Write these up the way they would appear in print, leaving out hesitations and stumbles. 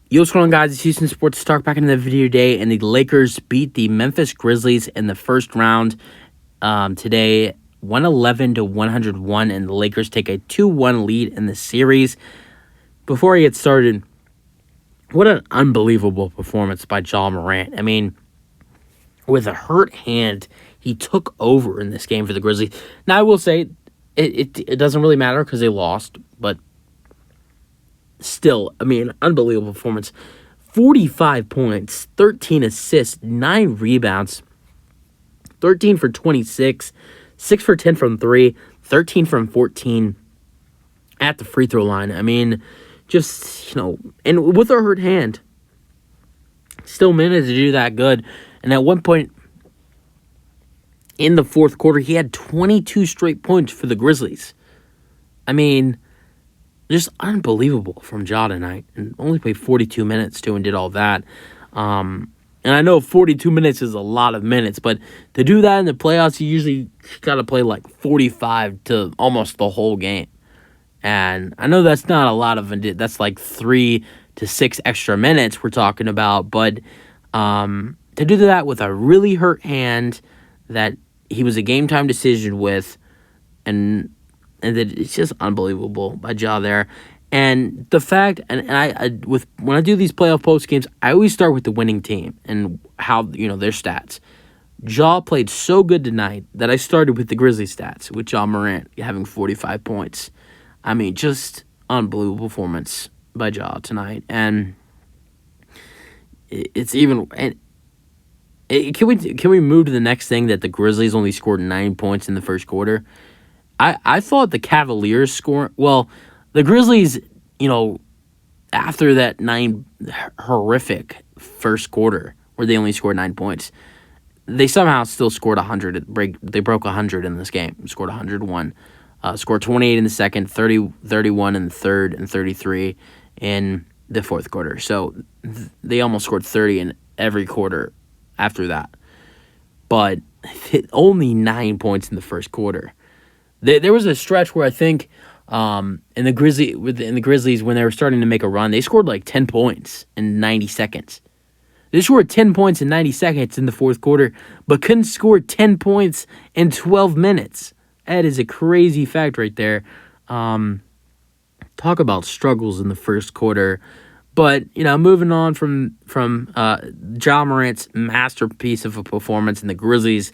Yo, what's going on, guys? It's Houston Sports Talk back into the video today, and the Lakers beat the Memphis Grizzlies in the first round today, 111 to 101, and the Lakers take a 2-1 lead in the series. Before I get started, what an unbelievable performance by Ja Morant. I mean, with a hurt hand, he took over in this game for the Grizzlies. Now, I will say, it doesn't really matter because they lost, but still, I mean, unbelievable performance. 45 points, 13 assists, 9 rebounds, 13 for 26, 6 for 10 from 3, 13 from 14 at the free throw line. I mean, just, and with a hurt hand, still managed to do that good. And at one point in the fourth quarter, he had 22 straight points for the Grizzlies. I mean, just unbelievable from Ja tonight. And only played 42 minutes, too, and did all that. And I know 42 minutes is a lot of minutes, but to do that in the playoffs, you usually got to play like 45 to almost the whole game. And I know that's not a lot of – that's like 3 to 6 extra minutes we're talking about. But to do that with a really hurt hand that he was a game-time decision with, and that it's just unbelievable by Ja there. And the fact, and when I do these playoff post games, I always start with the winning team and how, their stats. Ja played so good tonight that I started with the Grizzlies stats, with Ja Morant having 45 points. I mean, just unbelievable performance by Ja tonight. And it's even, can we move to the next thing, that the Grizzlies only scored 9 points in the first quarter? I thought the Cavaliers score. Well, the Grizzlies, after that horrific first quarter where they only scored 9 points, they somehow still scored 100. They broke 100 in this game. Scored 101. Scored 28 in the second, 31 in the third, and 33 in the fourth quarter. So they almost scored 30 in every quarter after that. But only 9 points in the first quarter. There was a stretch where I think in the Grizzlies, when they were starting to make a run, they scored like 10 points in 90 seconds. They scored 10 points in 90 seconds in the fourth quarter, but couldn't score 10 points in 12 minutes. That is a crazy fact right there. Talk about struggles in the first quarter. But, moving on from Ja Morant's masterpiece of a performance in the Grizzlies'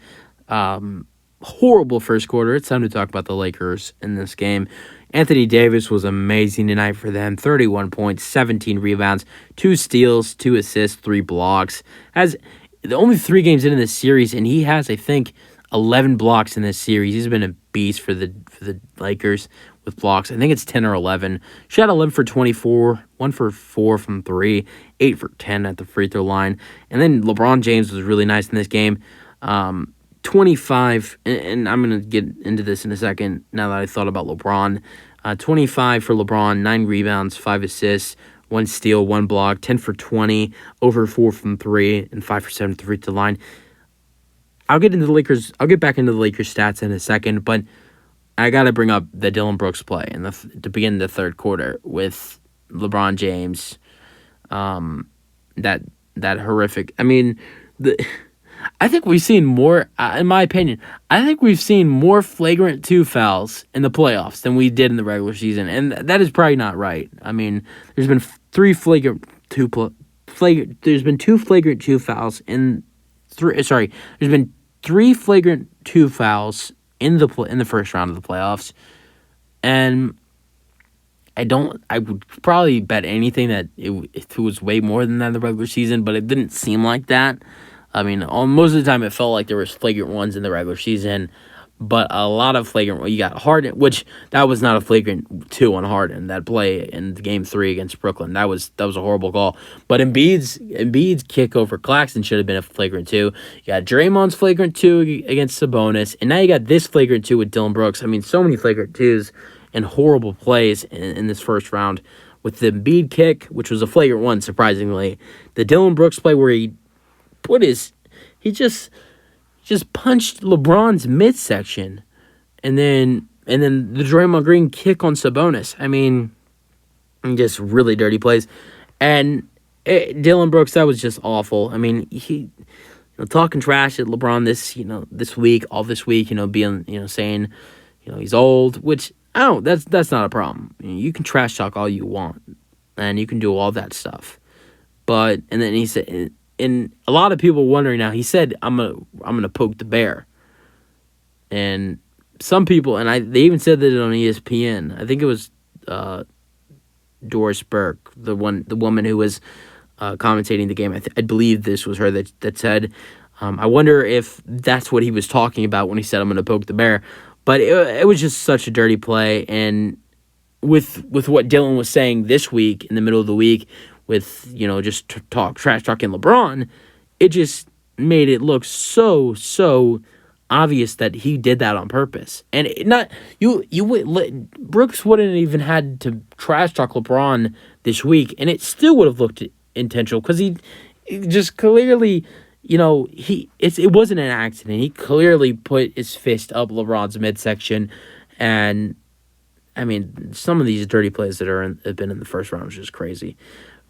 horrible first quarter, it's time to talk about the Lakers in this game. Anthony Davis was amazing tonight for them. 31 points, 17 rebounds, 2 steals, 2 assists, 3 blocks. Has the only 3 games into this series, and he has, I think, 11 blocks in this series. He's been a beast for the Lakers with blocks. I think it's 10 or 11. Shot 11 for 24, 1 for 4 from 3, 8 for 10 at the free throw line. And then LeBron James was really nice in this game. 25, and I'm going to get into this in a second now that I thought about LeBron. 25 for LeBron, 9 rebounds, 5 assists, 1 steal, 1 block, 10 for 20, over 4 from 3, and 5 for 7 at the free throw line. I'll get back into the Lakers stats in a second, but I got to bring up the Dillon Brooks play to begin the third quarter with LeBron James. That horrific. I mean, I think we've seen more, in my opinion, more flagrant 2 fouls in the playoffs than we did in the regular season, and that is probably not right. I mean, there's been 2 flagrant 2 fouls in 3. Sorry, there's been 3 flagrant 2 fouls in the first round of the playoffs, and I would probably bet anything that it was way more than that in the regular season, but it didn't seem like that. I mean, most of the time it felt like there was flagrant ones in the regular season, but a lot of flagrant. You got Harden, which that was not a flagrant 2 on Harden. That play in Game 3 against Brooklyn, that was a horrible call. But Embiid's kick over Claxton should have been a flagrant 2. You got Draymond's flagrant 2 against Sabonis, and now you got this flagrant 2 with Dillon Brooks. I mean, so many flagrant 2s and horrible plays in this first round. With the Embiid kick, which was a flagrant 1, surprisingly, the Dillon Brooks play where he just punched LeBron's midsection, and then the Draymond Green kick on Sabonis. I mean, just really dirty plays. And Dylan Brooks, that was just awful. I mean, talking trash at LeBron this week, all this week, being, saying, he's old, which I don't. That's not a problem. You can trash talk all you want, and you can do all that stuff. But and then he said, and a lot of people wondering now. He said, I'm gonna poke the bear," and some people, they even said that on ESPN. I think it was Doris Burke, the woman who was commentating the game. I believe this was her that said, I wonder if that's what he was talking about when he said, "I'm going to poke the bear." But it was just such a dirty play, and with what Dylan was saying this week in the middle of the week, with just trash talking LeBron, it just made it look so obvious that he did that on purpose. And Brooks wouldn't even had to trash talk LeBron this week, and it still would have looked intentional because he just clearly, it wasn't an accident. He clearly put his fist up LeBron's midsection, and I mean, some of these dirty plays that have been in the first round is just crazy.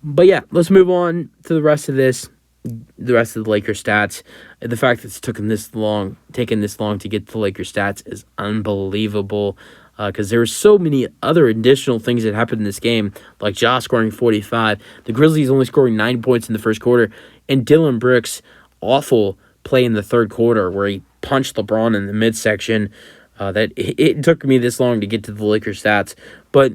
But yeah, let's move on to the rest of this. The rest of the Lakers stats. The fact that it's taken this long to get to the Lakers stats is unbelievable. Because there were so many other additional things that happened in this game, like Ja scoring 45, the Grizzlies only scoring 9 points in the first quarter, and Dylan Brooks' awful play in the third quarter where he punched LeBron in the midsection. That it took me this long to get to the Lakers stats, but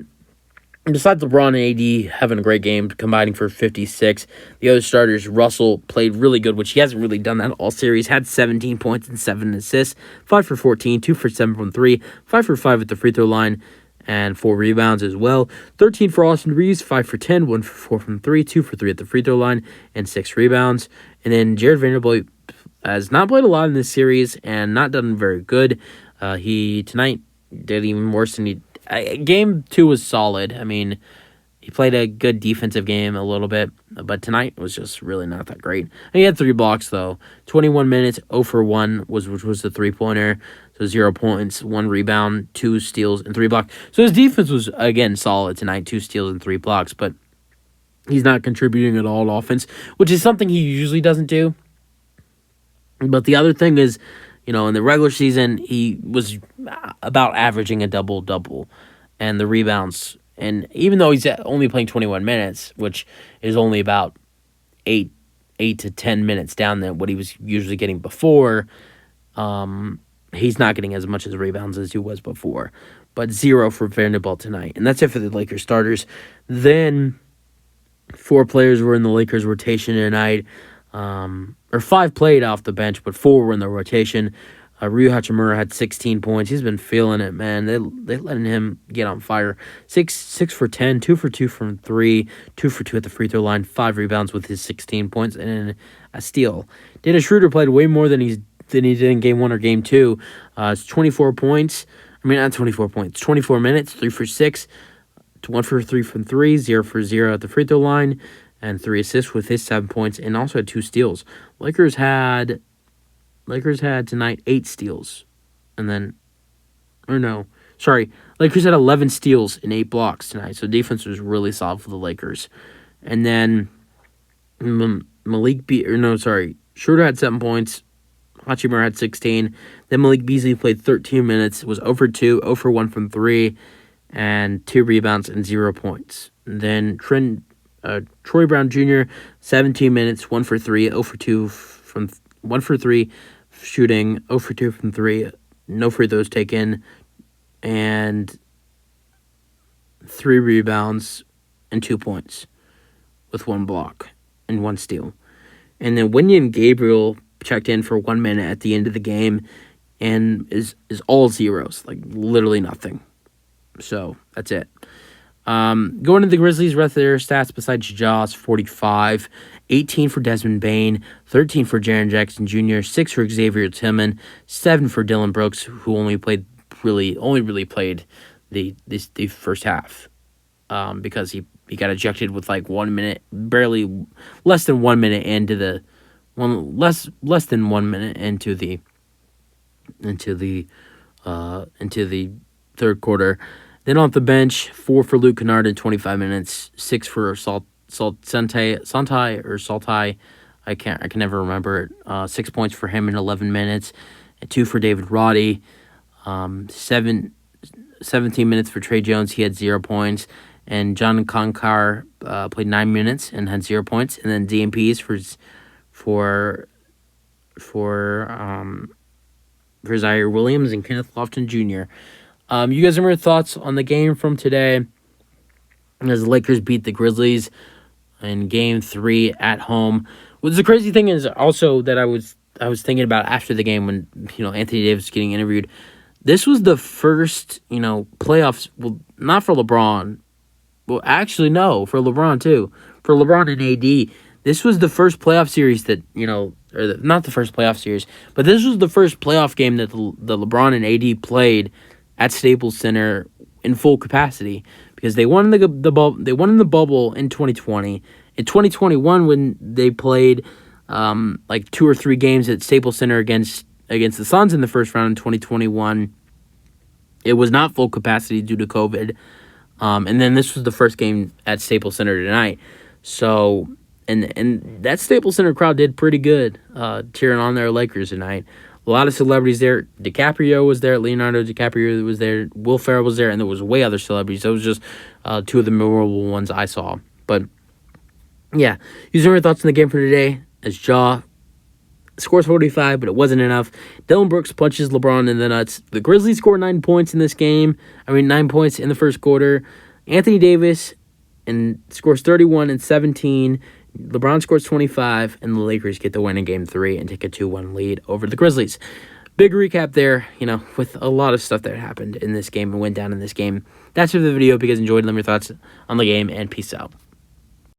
besides LeBron and AD having a great game, combining for 56, the other starters, Russell played really good, which he hasn't really done that all series. Had 17 points and 7 assists, 5 for 14, 2 for 7 from 3, 5 for 5 at the free throw line, and 4 rebounds as well. 13 for Austin Reeves, 5 for 10, 1 for 4 from 3, 2 for 3 at the free throw line, and 6 rebounds. And then Jared Vanderbilt has not played a lot in this series and not done very good. He tonight did even worse than Game 2 was solid. I mean, he played a good defensive game a little bit, but tonight was just really not that great. And he had 3 blocks, though. 21 minutes, 0 for 1, which was the three-pointer. So 0 points, 1 rebound, 2 steals, and 3 blocks. So his defense was, again, solid tonight, 2 steals and 3 blocks, but he's not contributing at all to offense, which is something he usually doesn't do. But the other thing is, in the regular season, he was about averaging a double-double, and the rebounds. And even though he's only playing 21 minutes, which is only about 8 to 10 minutes down than what he was usually getting before, he's not getting as much as rebounds as he was before. But 0 for Vanderbilt tonight. And that's it for the Lakers starters. Then 4 players were in the Lakers rotation tonight. Or 5 played off the bench, but 4 were in the rotation. Ryu Hachimura had 16 points. He's been feeling it, man. They letting him get on fire. 6 for 10, 2 for 2 from 3, 2 for 2 at the free throw line, 5 rebounds with his 16 points and a steal. Dennis Schroeder played way more than he did in Game 1 or Game 2. It's 24 points. I mean, not 24 points. 24 minutes, 3 for 6, 1 for 3 from 3, 0 for 0 at the free throw line, and 3 assists with his 7 points, and also had 2 steals. Lakers had tonight 8 steals. Lakers had 11 steals and 8 blocks tonight, so defense was really solid for the Lakers. And then Schroeder had 7 points, Hachimura had 16. Then Malik Beasley played 13 minutes, was 0 for 2, 0 for 1 from 3, and 2 rebounds and 0 points. And then Troy Brown Jr., 17 minutes, 1 for 3, 0 for 2 from 1 for 3 shooting, 0 for 2 from 3, no free throws taken, and 3 rebounds and 2 points with 1 block and 1 steal. And then Wenyen Gabriel checked in for 1 minute at the end of the game and is all zeros, like literally nothing. So that's it. Going to the Grizzlies, rest of their stats besides Jaws, 45, 18 for Desmond Bane, 13 for Jaren Jackson Jr., 6 for Xavier Tillman, 7 for Dylan Brooks, who only really played the first half, because he got ejected with like 1 minute, barely less than 1 minute into the less than 1 minute into the third quarter. Then off the bench, 4 for Luke Kennard in 25 minutes, 6 for Santai or Saltai. I can never remember it. 6 points for him in 11 minutes, and 2 for David Roddy. 17 minutes for Trey Jones. He had 0 points. And John Konkar played 9 minutes and had 0 points. And then DMPs for Zaire Williams and Kenneth Lofton Jr. You guys have your thoughts on the game from today as the Lakers beat the Grizzlies in Game 3 at home. Well, the crazy thing is also that I was thinking about after the game when Anthony Davis was getting interviewed. This was the first playoffs. Well, not for LeBron. Well, actually, no, for LeBron too. For LeBron and AD, this was the first playoff series that not the first playoff series, but this was the first playoff game that the LeBron and AD played at Staples Center in full capacity, because they won in the bubble in 2020. In 2021, when they played 2 or 3 games at Staples Center against the Suns in the first round in 2021, it was not full capacity due to COVID. And then this was the first game at Staples Center tonight. So, and that Staples Center crowd did pretty good, cheering on their Lakers tonight. A lot of celebrities there. DiCaprio was there. Leonardo DiCaprio was there. Will Ferrell was there. And there was way other celebrities. Those was just 2 of the memorable ones I saw. But, yeah. Using your thoughts on the game for today, as Ja scores 45, but it wasn't enough. Dylan Brooks punches LeBron in the nuts. The Grizzlies scored 9 points in this game. 9 points in the first quarter. Anthony Davis scores 31 and 17. LeBron scores 25, and the Lakers get the win in Game 3 and take a 2-1 lead over the Grizzlies. Big recap there, with a lot of stuff that happened in this game and went down in this game. That's it for the video. If you guys enjoyed, let me know your thoughts on the game, and peace out.